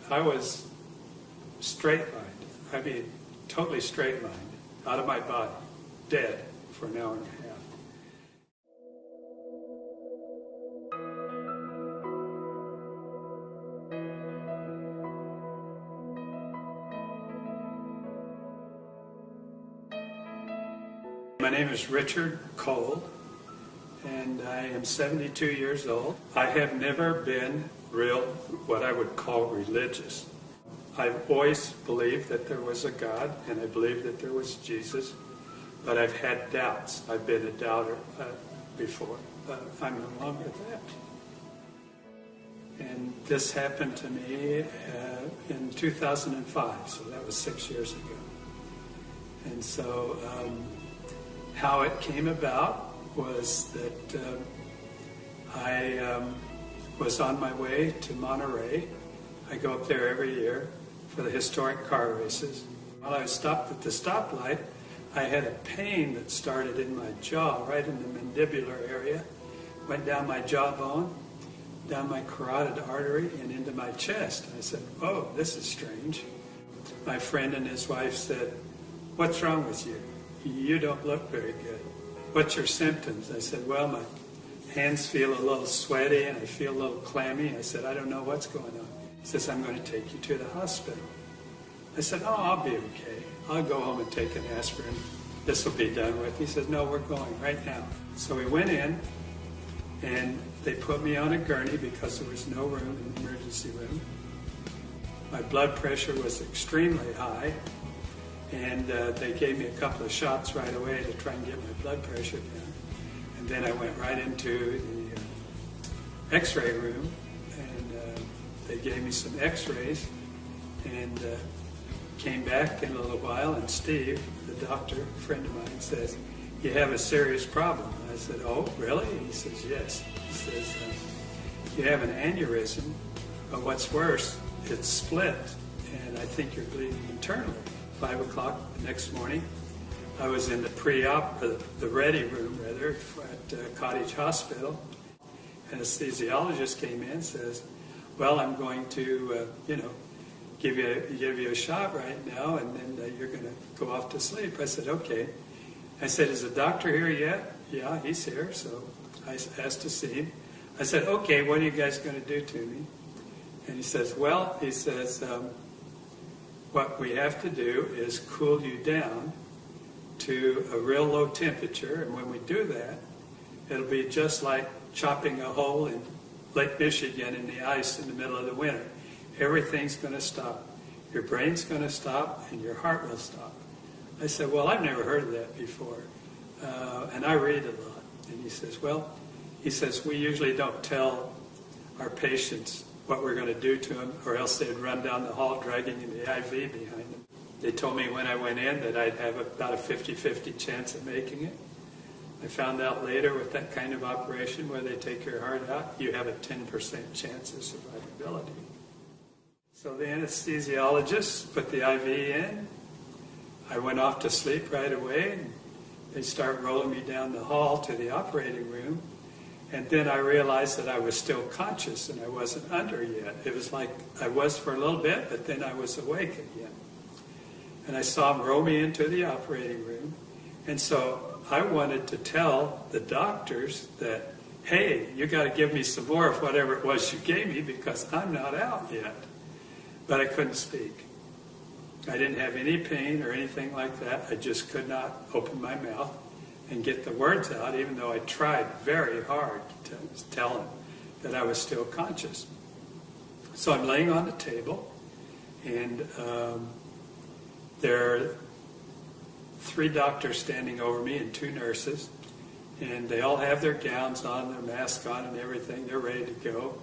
I was straight-lined. I mean, totally straight-lined, out of my body, dead for an hour and a half. My name is Richard Cole, and I am 72 years old. I have never been what I would call religious. I've always believed that there was a God, and I believed that there was Jesus, but I've had doubts. I've been a doubter before, but I'm no longer that. And this happened to me in 2005, so that was 6 years ago. And so how it came about was that I was on my way to Monterey. I go up there every year for the historic car races. While I was stopped at the stoplight, I had a pain that started in my jaw, right in the mandibular area, went down my jawbone, down my carotid artery, and into my chest. I said, "Oh, this is strange." My friend and his wife said, "What's wrong with you? You don't look very good. What's your symptoms?" I said, "Well, my hands feel a little sweaty and I feel a little clammy." I said, "I don't know what's going on." He says, "I'm going to take you to the hospital." I said, "Oh, I'll be okay. I'll go home and take an aspirin. This will be done with." He says, "No, we're going right now." So we went in and they put me on a gurney because there was no room in the emergency room. My blood pressure was extremely high. And they gave me a couple of shots right away to try and get my blood pressure down. And then I went right into the x-ray room, and they gave me some x-rays, and came back in a little while, and Steve, the doctor, a friend of mine, says, "You have a serious problem." I said, "Oh, really?" He says, "Yes." He says, "You have an aneurysm, but what's worse, it's split, and I think you're bleeding internally." 5 o'clock the next morning, I was in the the ready room rather, at Cottage Hospital. Anesthesiologist came in and says, "Well, I'm going to, give you a shot right now, and then you're going to go off to sleep." I said, "Okay." I said, "Is the doctor here yet?" "Yeah, he's here." So I asked to see him. I said, "Okay, what are you guys going to do to me?" And he says, "What we have to do is cool you down to a real low temperature, and when we do that, it'll be just like chopping a hole in Lake Michigan in the ice in the middle of the winter. Everything's going to stop. Your brain's going to stop, and your heart will stop." I said, "Well, I've never heard of that before, and I read a lot." And he says, "We usually don't tell our patients what we're going to do to them, or else they'd run down the hall dragging the IV behind them." They told me when I went in that I'd have about a 50-50 chance of making it. I found out later with that kind of operation where they take your heart out, you have a 10% chance of survivability. So the anesthesiologist put the IV in. I went off to sleep right away, and they start rolling me down the hall to the operating room. And then I realized that I was still conscious and I wasn't under yet. It was like I was for a little bit, but then I was awake again. And I saw them roll me into the operating room. And so I wanted to tell the doctors that, "Hey, you got to give me some more of whatever it was you gave me because I'm not out yet." But I couldn't speak. I didn't have any pain or anything like that. I just could not open my mouth and get the words out, even though I tried very hard to tell them that I was still conscious. So I'm laying on the table, and there are 3 doctors standing over me and 2 nurses, and they all have their gowns on, their masks on and everything. They're ready to go.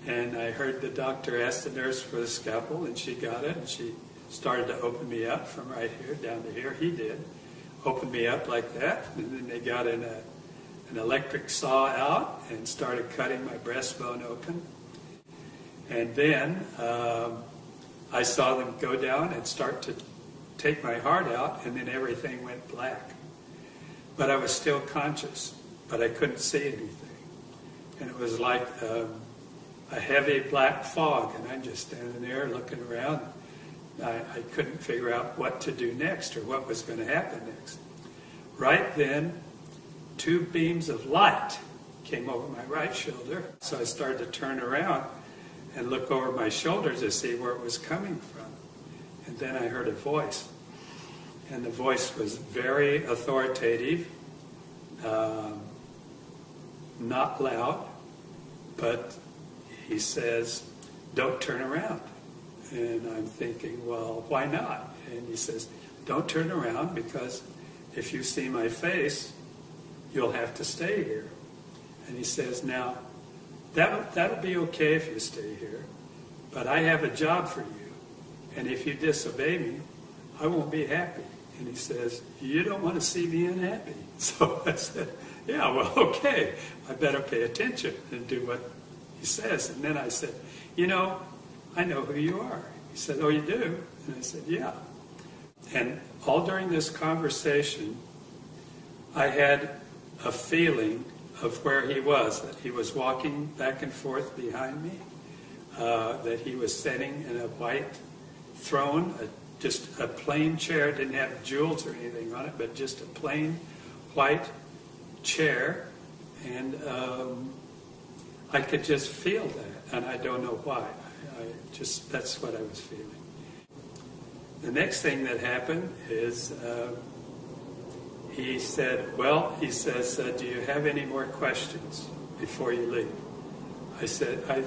And I heard the doctor ask the nurse for the scalpel, and she got it, and she started to open me up from right here down to here. He did. Opened me up like that, and then they got an electric saw out and started cutting my breastbone open. And then I saw them go down and start to take my heart out, and then everything went black. But I was still conscious, but I couldn't see anything. And it was like a heavy black fog, and I'm just standing there looking around. I couldn't figure out what to do next or what was going to happen next. Right then, two beams of light came over my right shoulder, so I started to turn around and look over my shoulder to see where it was coming from. And then I heard a voice, and the voice was very authoritative, not loud, but he says, "Don't turn around." And I'm thinking, well, why not? And he says, "Don't turn around, because if you see my face, you'll have to stay here." And he says, "Now, that'll be okay if you stay here, but I have a job for you, and if you disobey me, I won't be happy." And he says, "You don't want to see me unhappy." So I said, "Yeah, well, okay, I better pay attention and do what he says." And then I said, "I know who you are." He said, "Oh, you do?" And I said, "Yeah." And all during this conversation, I had a feeling of where he was, that he was walking back and forth behind me, that he was sitting in a white throne, just a plain chair, didn't have jewels or anything on it, but just a plain white chair, and I could just feel that, and I don't know why. That's what I was feeling. The next thing that happened is he said, "Do you have any more questions before you leave?" I said, I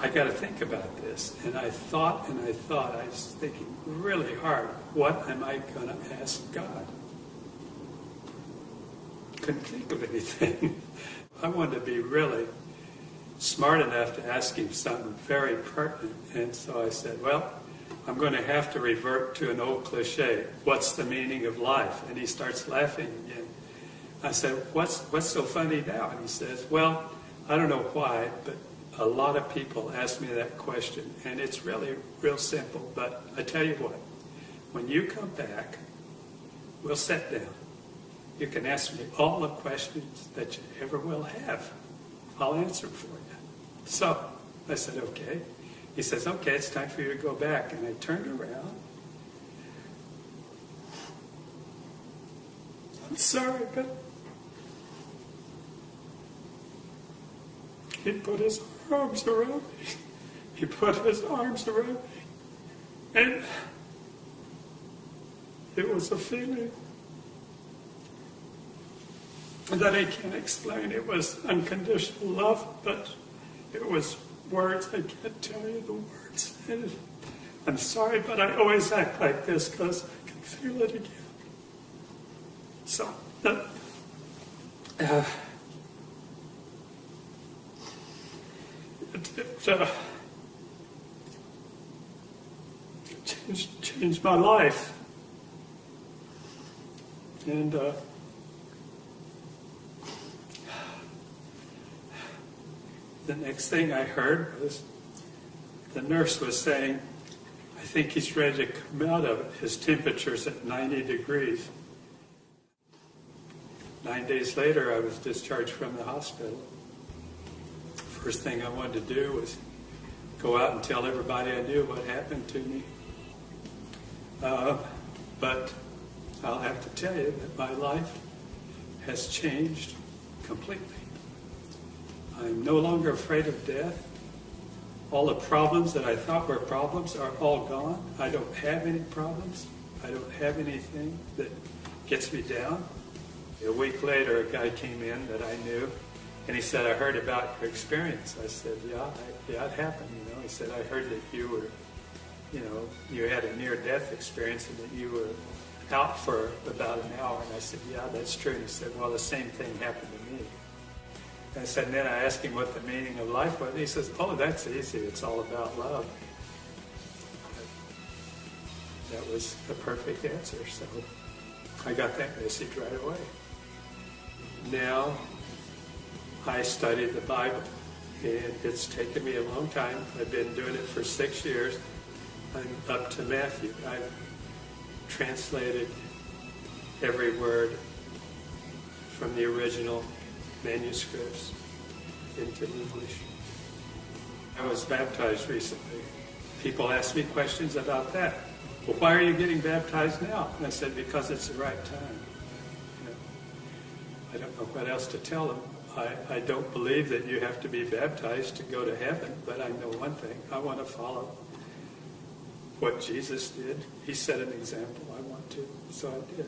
got to think about this. And I thought, I was thinking really hard, what am I going to ask God? Couldn't think of anything. I wanted to be really smart enough to ask him something very pertinent. And so I said, well, I'm going to have to revert to an old cliche. What's the meaning of life? And he starts laughing again. I said, what's so funny now? And he says, well, I don't know why, but a lot of people ask me that question, and it's really real simple. But I tell you what, when you come back, we'll sit down. You can ask me all the questions that you ever will have. I'll answer for you. So I said, okay. He says, okay, it's time for you to go back. And I turned around. I'm sorry, but he put his arms around me. He put his arms around me. And it was a feeling that I can't explain. It was unconditional love, but it was words. I can't tell you the words. And I'm sorry, but I always act like this because I can feel it again. So, it changed my life. And the next thing I heard was the nurse was saying, I think he's ready to come out of it. His temperature's at 90 degrees. 9 days later, I was discharged from the hospital. First thing I wanted to do was go out and tell everybody I knew what happened to me. But I'll have to tell you that my life has changed completely. I'm no longer afraid of death. All the problems that I thought were problems are all gone. I don't have any problems. I don't have anything that gets me down. A week later, a guy came in that I knew, and he said, I heard about your experience. I said, yeah, it happened. He said, I heard that you were, you had a near-death experience and that you were out for about an hour. And I said, yeah, that's true. And he said, well, the same thing happened to me. And I said, and then I asked him what the meaning of life was. And he says, oh, that's easy. It's all about love. That was the perfect answer. So I got that message right away. Now I study the Bible, and it's taken me a long time. I've been doing it for 6 years. I'm up to Matthew. I've translated every word from the original manuscripts. into English. I was baptized recently. People ask me questions about that. Well, why are you getting baptized now? And I said, because it's the right time. You know, I don't know what else to tell them. I don't believe that you have to be baptized to go to heaven, but I know one thing. I want to follow what Jesus did. He set an example. I want to, so I did.